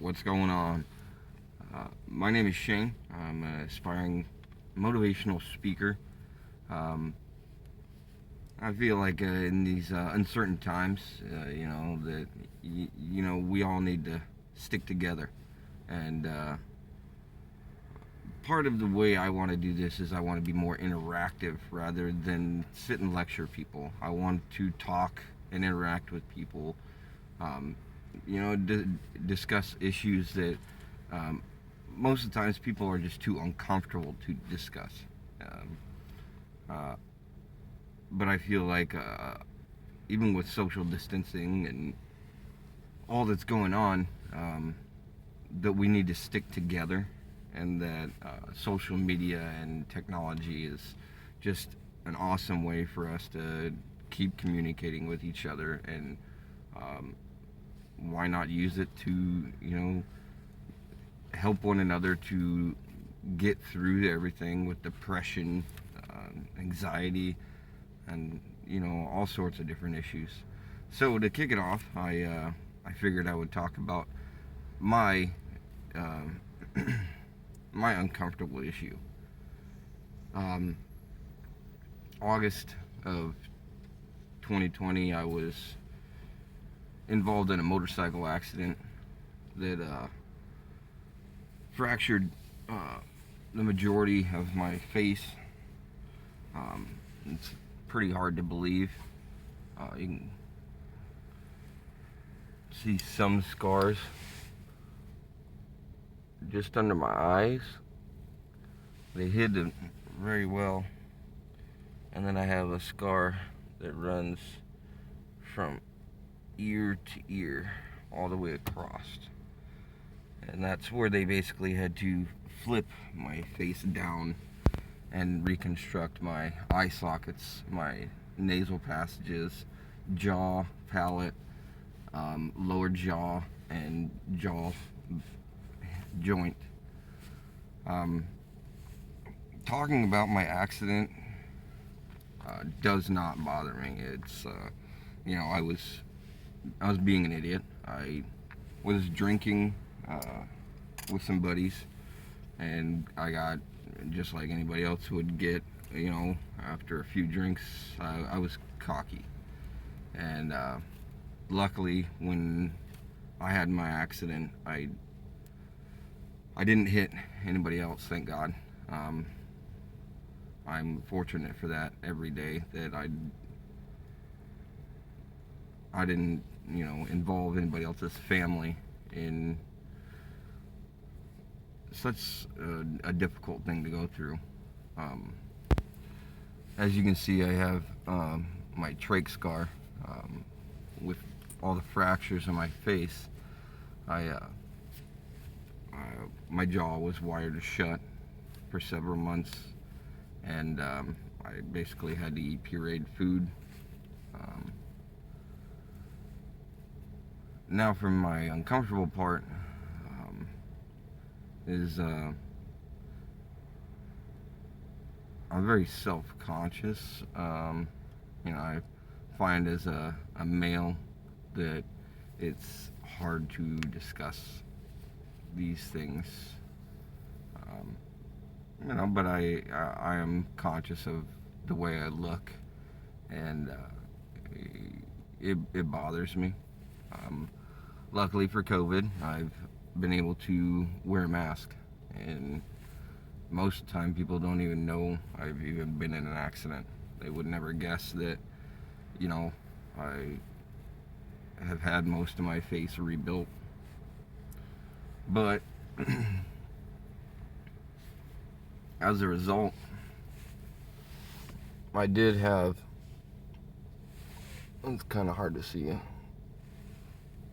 What's going on? My name is Shane. I'm an aspiring motivational speaker. Um, I feel like in these uncertain times, that we all need to stick together. And part of the way I want to do this is I want to be more interactive rather than sit and lecture people. I want to talk and interact with people. Um, Discuss issues that um, most of the times people are just too uncomfortable to discuss. Um, uh, but I feel like even with social distancing and all that's going on, that we need to stick together, and that social media and technology is just an awesome way for us to keep communicating with each other. And um, why not use it to help one another to get through everything with depression, anxiety, and all sorts of different issues. So to kick it off, I figured I would talk about my um, my uncomfortable issue. Um, August of 2020, I was involved in a motorcycle accident that fractured the majority of my face. It's pretty hard to believe. You can see some scars just under my eyes. They hid it very well. And then I have a scar that runs from ear to ear all the way across. And that's where they basically had to flip my face down and reconstruct my eye sockets, my nasal passages, jaw, palate, lower jaw, and jaw joint. Um, Talking about my accident does not bother me. It's I was being an idiot. I was drinking with some buddies, and I got, just like anybody else would get, after a few drinks, I was cocky. And luckily, when I had my accident, I didn't hit anybody else, thank God. I'm fortunate for that every day, that I didn't, involve anybody else's family in such a difficult thing to go through. Um, as you can see, I have my trach scar with all the fractures in my face. I my jaw was wired shut for several months, and I basically had to eat pureed food. Um, Now, for my uncomfortable part, is I'm very self-conscious. I find as a male that it's hard to discuss these things. But I am conscious of the way I look, and it bothers me. Luckily for COVID, I've been able to wear a mask, and most of the time people don't even know I've even been in an accident. They would never guess that, I have had most of my face rebuilt. But as a result, I did have, it's kind of hard to see,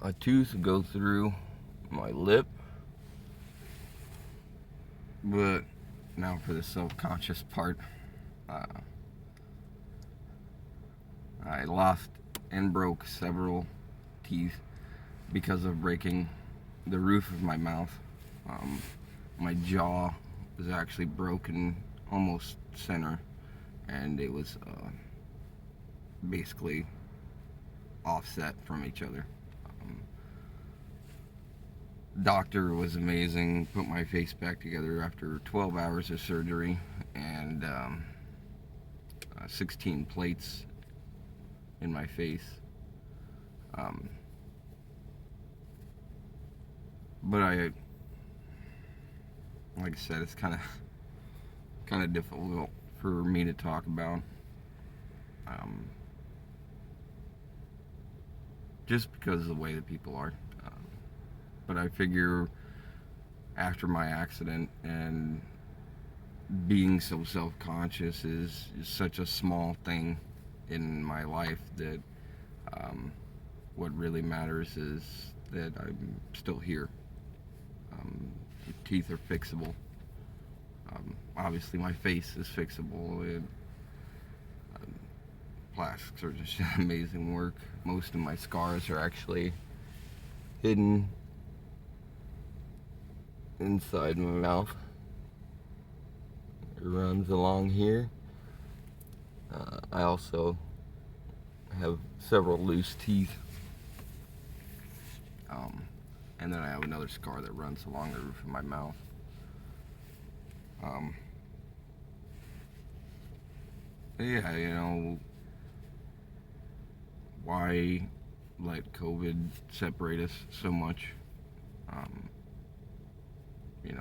a tooth go through my lip. But now for the self-conscious part, I lost and broke several teeth because of breaking the roof of my mouth. My jaw was actually broken almost center, and it was basically offset from each other. Doctor was amazing. Put my face back together after 12 hours of surgery and 16 plates in my face. Um, but like I said, it's kind of difficult for me to talk about. Just because of the way that people are. But I figure after my accident and being so self-conscious is such a small thing in my life that what really matters is that I'm still here. Teeth are fixable. Obviously, my face is fixable. Plastic surgeons did amazing work. Most of my scars are actually hidden inside my mouth. It runs along here. I also have several loose teeth. And then I have another scar that runs along the roof of my mouth. Yeah, why let COVID separate us so much?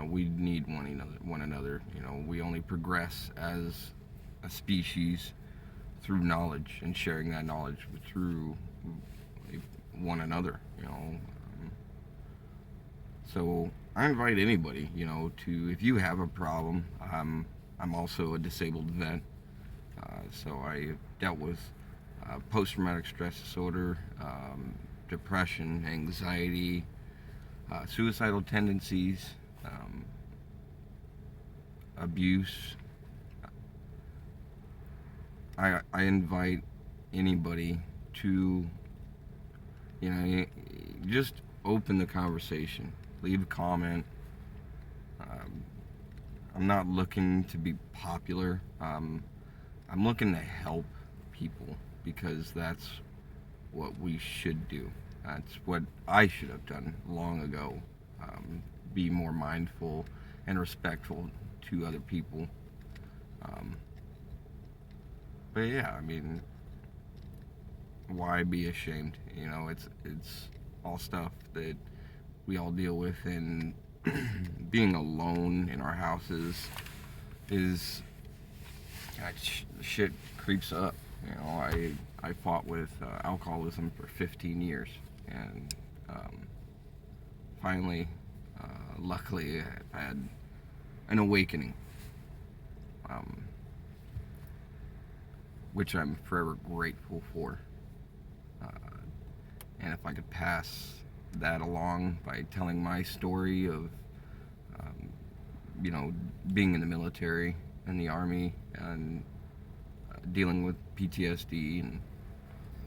We need one another. We only progress as a species through knowledge and sharing that knowledge through one another. So I invite anybody, to, if you have a problem. I'm also a disabled vet, so I dealt with post-traumatic stress disorder, depression, anxiety, suicidal tendencies, abuse. I invite anybody to, just open the conversation, leave a comment. I'm not looking to be popular. I'm looking to help people because that's what we should do. That's what I should have done long ago. Be more mindful and respectful to other people. But yeah, why be ashamed? It's all stuff that we all deal with, and being alone in our houses is shit creeps up. I fought with alcoholism for 15 years, and finally, luckily, I had an awakening, which I'm forever grateful for. And if I could pass that along by telling my story of, being in the military and the Army and dealing with PTSD,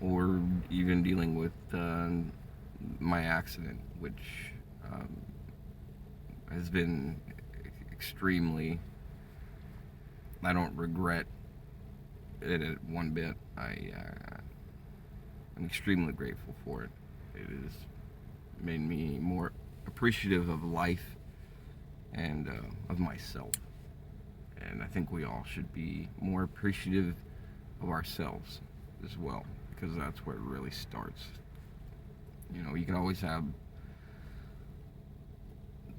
or even dealing with my accident, which has been extremely, I don't regret it one bit. I'm extremely grateful for it. It has made me more appreciative of life and of myself. And I think we all should be more appreciative of ourselves as well, because that's where it really starts. You can always have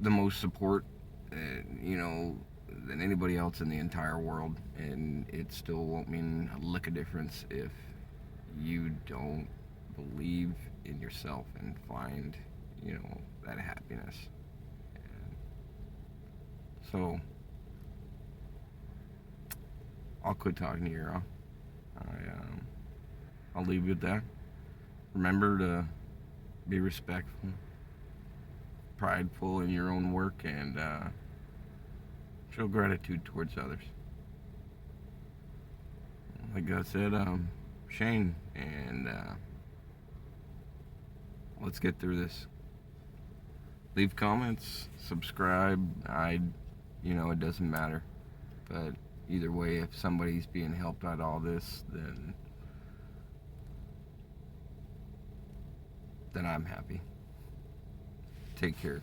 the most support, than anybody else in the entire world, and it still won't mean a lick of difference if you don't believe in yourself and find, that happiness. And so, I'll quit talking to you, Earl. I'll leave you with that. Remember to be respectful, prideful in your own work, and show gratitude towards others. Like I said, Shane, and let's get through this. Leave comments, subscribe. It doesn't matter, but either way, if somebody's being helped out all this, then I'm happy. Take care.